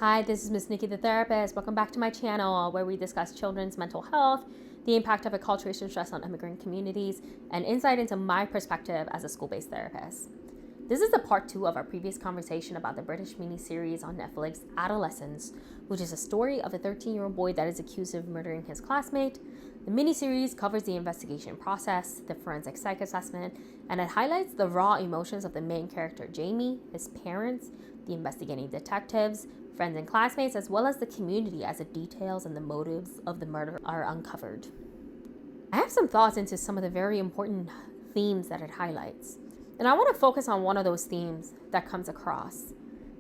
Hi, this is Miss Nikki the therapist. Welcome back to my channel where we discuss children's mental health, the impact of acculturation stress on immigrant communities, and insight into my perspective as a school-based therapist. This is the part 2 of our previous conversation about the British miniseries on Netflix, Adolescence, which is a story of a 13-year-old boy that is accused of murdering his classmate. The miniseries covers the investigation process, the forensic psych assessment, and it highlights the raw emotions of the main character, Jamie, his parents, the investigating detectives, friends and classmates, as well as the community as the details and the motives of the murder are uncovered. I have some thoughts into some of the very important themes that it highlights. And I want to focus on one of those themes that comes across.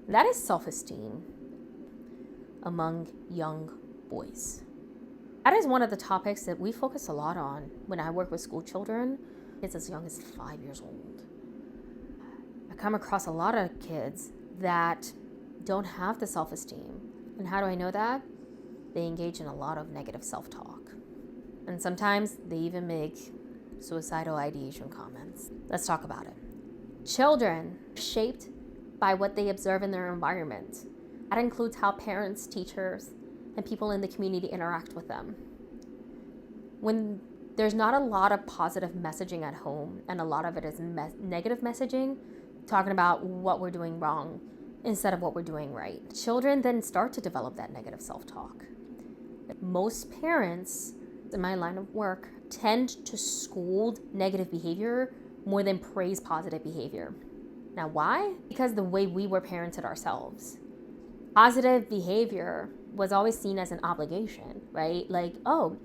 And that is self-esteem among young boys. That is one of the topics that we focus a lot on when I work with school children, kids as young as 5 years old. I come across a lot of kids that don't have the self-esteem. And how do I know that? They engage in a lot of negative self-talk. And sometimes they even make suicidal ideation comments. Let's talk about it. Children are shaped by what they observe in their environment. That includes how parents, teachers, and people in the community interact with them. When there's not a lot of positive messaging at home, and a lot of it is negative messaging, talking about what we're doing wrong instead of what we're doing right, children then start to develop that negative self-talk. Most parents in my line of work tend to scold negative behavior more than praise positive behavior. Now, why? Because the way we were parented ourselves. Positive behavior was always seen as an obligation, right? Like, oh,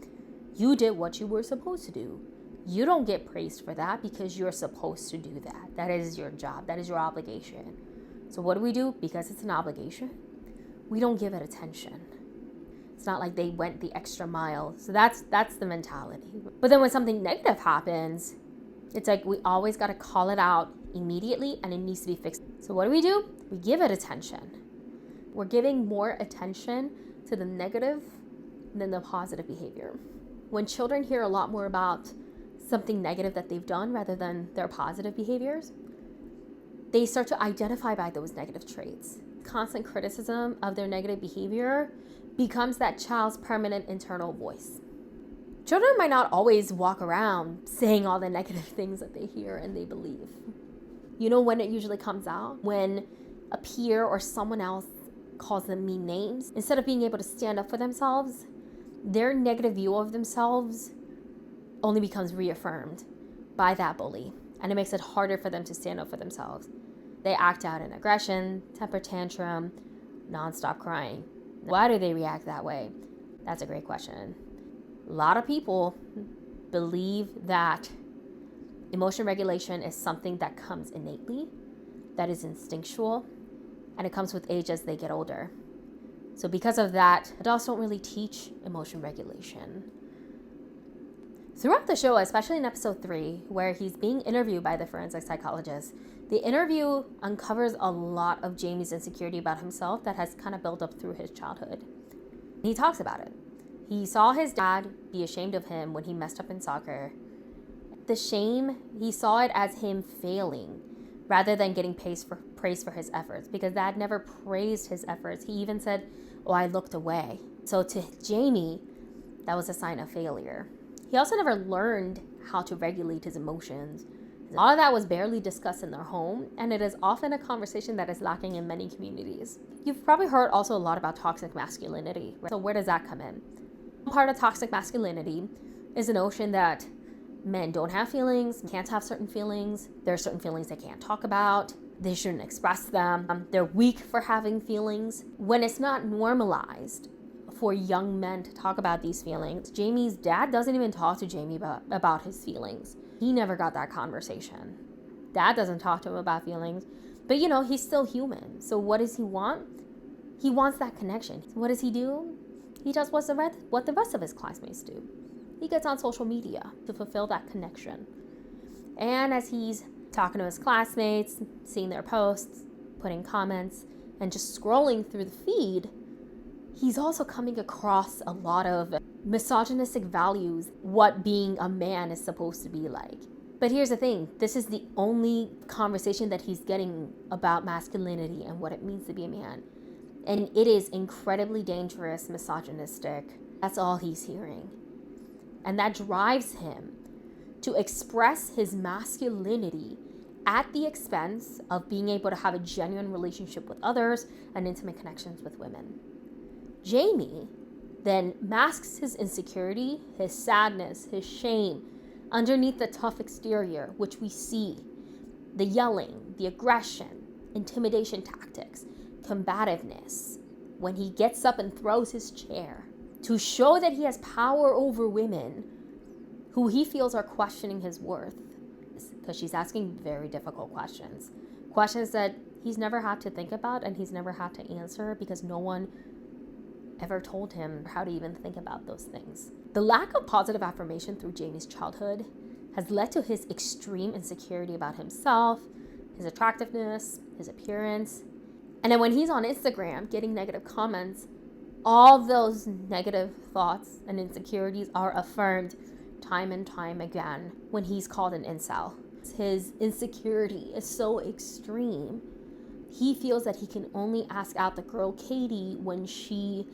you did what you were supposed to do. You don't get praised for that because you're supposed to do that. That is your job. That is your obligation. So what do? Because it's an obligation, we don't give it attention. It's not like they went the extra mile. So that's the mentality. But then when something negative happens, it's like we always got to call it out immediately and it needs to be fixed. So what do? We give it attention. We're giving more attention to the negative than the positive behavior. When children hear a lot more about something negative that they've done rather than their positive behaviors, they start to identify by those negative traits. Constant criticism of their negative behavior becomes that child's permanent internal voice. Children might not always walk around saying all the negative things that they hear and they believe. You know when it usually comes out? When a peer or someone else calls them mean names. Instead of being able to stand up for themselves, their negative view of themselves only becomes reaffirmed by that bully. And it makes it harder for them to stand up for themselves. They act out in aggression, temper tantrum, nonstop crying. Why do they react that way? That's a great question. A lot of people believe that emotion regulation is something that comes innately, that is instinctual, and it comes with age as they get older. So because of that, adults don't really teach emotion regulation. Throughout the show, especially in episode 3, where he's being interviewed by the forensic psychologist, the interview uncovers a lot of Jamie's insecurity about himself that has kind of built up through his childhood. He talks about it. He saw his dad be ashamed of him when he messed up in soccer. The shame, he saw it as him failing rather than getting praise for his efforts, because dad never praised his efforts. He even said, "Oh, I looked away." So to Jamie, that was a sign of failure. He also never learned how to regulate his emotions. All of that was barely discussed in their home, and it is often a conversation that is lacking in many communities. You've probably heard also a lot about toxic masculinity. So where does that come in? Part of toxic masculinity is the notion that men don't have feelings, can't have certain feelings. There are certain feelings they can't talk about. They shouldn't express them. They're weak for having feelings. When it's not normalized for young men to talk about these feelings, Jamie's dad doesn't even talk to Jamie about his feelings. He never got that conversation. Dad doesn't talk to him about feelings, but he's still human. So what does he want? He wants that connection. What does he do? He does what the rest of his classmates do. He gets on social media to fulfill that connection. And as he's talking to his classmates, seeing their posts, putting comments, and just scrolling through the feed, he's also coming across a lot of misogynistic values, what being a man is supposed to be like. But here's the thing, this is the only conversation that he's getting about masculinity and what it means to be a man. And it is incredibly dangerous, misogynistic. That's all he's hearing. And that drives him to express his masculinity at the expense of being able to have a genuine relationship with others and intimate connections with women. Jamie then masks his insecurity, his sadness, his shame underneath the tough exterior, which we see the yelling, the aggression, intimidation tactics, combativeness, when he gets up and throws his chair to show that he has power over women who he feels are questioning his worth, because she's asking very difficult questions. Questions that he's never had to think about and he's never had to answer because no one ever told him how to even think about those things. The lack of positive affirmation through Jamie's childhood has led to his extreme insecurity about himself, his attractiveness, his appearance. And then when he's on Instagram getting negative comments, all those negative thoughts and insecurities are affirmed time and time again when he's called an incel. His insecurity is so extreme. He feels that he can only ask out the girl Katie when she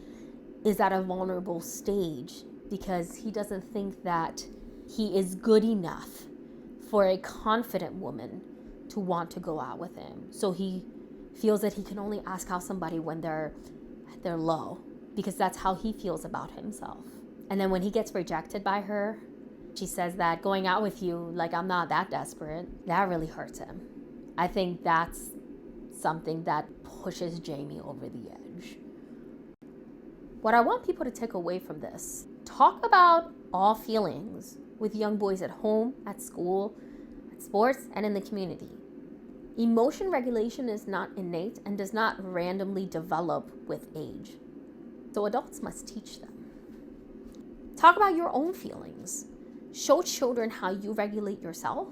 is at a vulnerable stage because he doesn't think that he is good enough for a confident woman to want to go out with him. So he feels that he can only ask out somebody when they're low because that's how he feels about himself. And then when he gets rejected by her, she says that going out with you, like I'm not that desperate, that really hurts him. I think that's something that pushes Jamie over the edge. What I want people to take away from this, talk about all feelings with young boys at home, at school, at sports, and in the community. Emotion regulation is not innate and does not randomly develop with age. So adults must teach them. Talk about your own feelings. Show children how you regulate yourself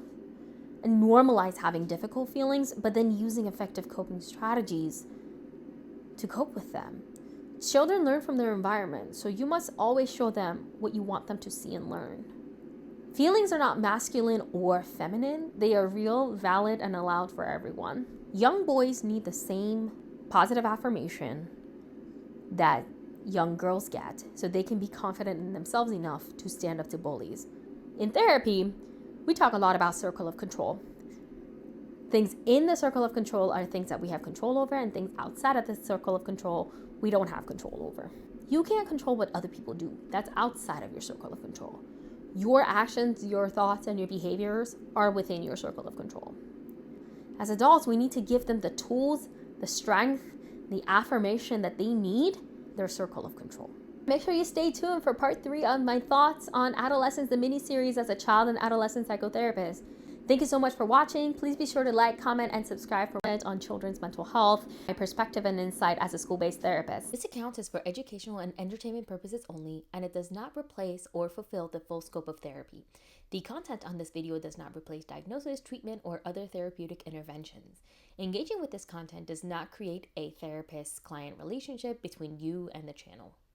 and normalize having difficult feelings, but then using effective coping strategies to cope with them. Children learn from their environment, so you must always show them what you want them to see and learn. Feelings are not masculine or feminine. They are real, valid, and allowed for everyone. Young boys need the same positive affirmation that young girls get so they can be confident in themselves enough to stand up to bullies. In therapy, we talk a lot about circle of control. Things in the circle of control are things that we have control over, and things outside of the circle of control we don't have control over. You can't control what other people do. That's outside of your circle of control. Your actions, your thoughts, and your behaviors are within your circle of control. As adults, we need to give them the tools, the strength, the affirmation that they need, their circle of control. Make sure you stay tuned for part 3 of my thoughts on Adolescence, the mini-series as a child and adolescent psychotherapist. Thank you so much for watching. Please be sure to like, comment, and subscribe for more on children's mental health, my perspective and insight as a school-based therapist. This account is for educational and entertainment purposes only, and it does not replace or fulfill the full scope of therapy. The content on this video does not replace diagnosis, treatment, or other therapeutic interventions. Engaging with this content does not create a therapist-client relationship between you and the channel.